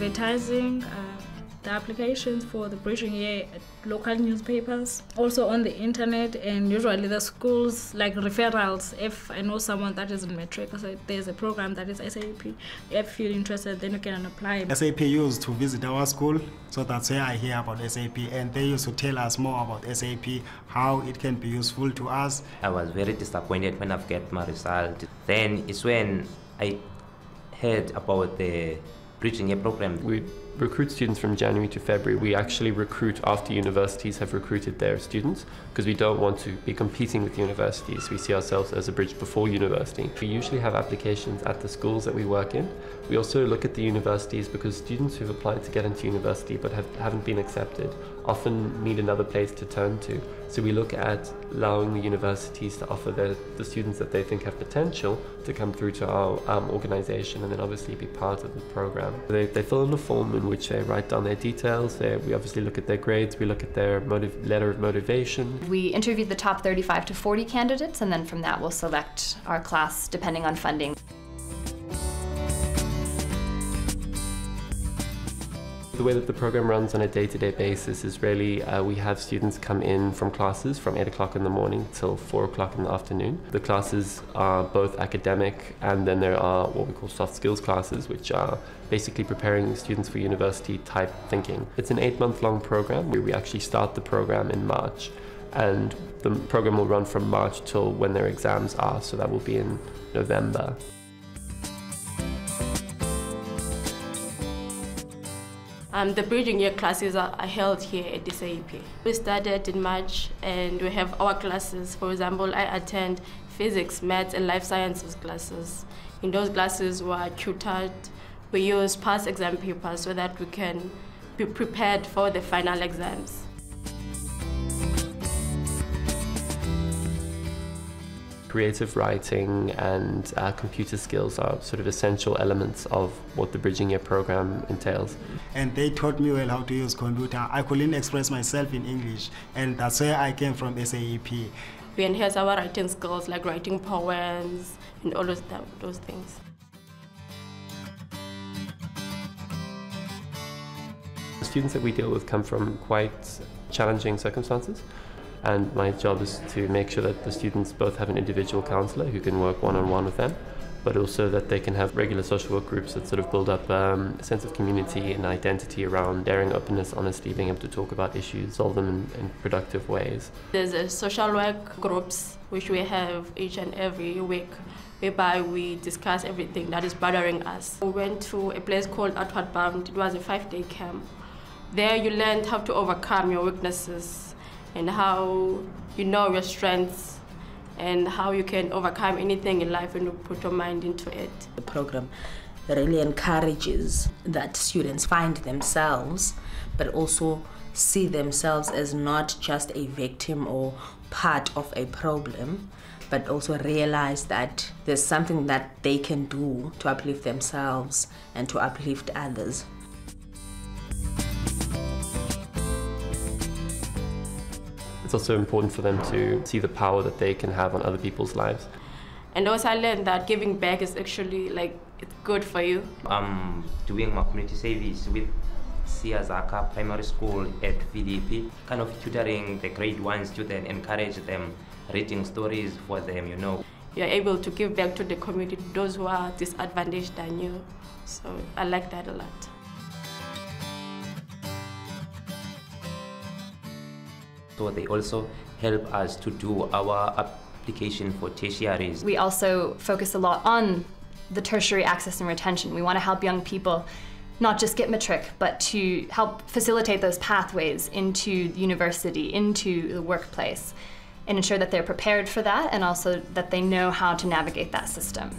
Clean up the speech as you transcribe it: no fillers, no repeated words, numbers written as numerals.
advertising the applications for the bridging year at local newspapers, also on the internet, and usually the schools like referrals. If I know someone that is in matric, so there's a program that is SAEP. If you're interested, then you can apply. SAEP used to visit our school, so that's where I hear about SAEP, and they used to tell us more about SAEP, how it can be useful to us. I was very disappointed when I got my result. Then it's when I heard about the bridging year program. We recruit students from January to February. We actually recruit after universities have recruited their students, because we don't want to be competing with universities. We see ourselves as a bridge before university. We usually have applications at the schools that we work in. We also look at the universities, because students who've applied to get into university but haven't been accepted often need another place to turn to. So we look at allowing the universities to offer the students that they think have potential to come through to our organisation and then obviously be part of the programme. They fill in a form in which they write down their details. We obviously look at their grades, we look at their letter of motivation. We interviewed the top 35 to 40 candidates, and then from that we'll select our class depending on funding. The way that the program runs on a day-to-day basis is really we have students come in from classes from 8 o'clock in the morning till 4 o'clock in the afternoon. The classes are both academic, and then there are what we call soft skills classes, which are basically preparing students for university type thinking. It's an 8-month-long program where we actually start the program in March, and the program will run from March till when their exams are, so that will be in November. The bridging year classes are held here at the SAEP. We started in March and we have our classes. For example, I attend physics, maths and life sciences classes. In those classes we are tutored. We use past exam papers so that we can be prepared for the final exams. Creative writing and computer skills are sort of essential elements of what the Bridging Year program entails. And they taught me well how to use computer. I couldn't express myself in English, and that's where I came from SAEP. We enhance our writing skills, like writing poems and all those things. The students that we deal with come from quite challenging circumstances. And my job is to make sure that the students both have an individual counsellor who can work one-on-one with them, but also that they can have regular social work groups that sort of build up a sense of community and identity around daring, openness, honesty, being able to talk about issues, solve them in productive ways. There's a social work groups which we have each and every week, whereby we discuss everything that is bothering us. We went to a place called Outward Bound. It was a 5-day camp. There you learned how to overcome your weaknesses, and how you know your strengths and how you can overcome anything in life when you put your mind into it. The program really encourages that students find themselves, but also see themselves as not just a victim or part of a problem, but also realize that there's something that they can do to uplift themselves and to uplift others. It's also important for them to see the power that they can have on other people's lives. And also I learned that giving back is actually it's good for you. I'm doing my community service with Siazaka Primary School at VDP, kind of tutoring the grade 1 student, encourage them, reading stories for them, You're able to give back to the community, those who are disadvantaged than you. So I like that a lot. So they also help us to do our application for tertiaries. We also focus a lot on the tertiary access and retention. We want to help young people not just get matric, but to help facilitate those pathways into university, into the workplace, and ensure that they're prepared for that and also that they know how to navigate that system.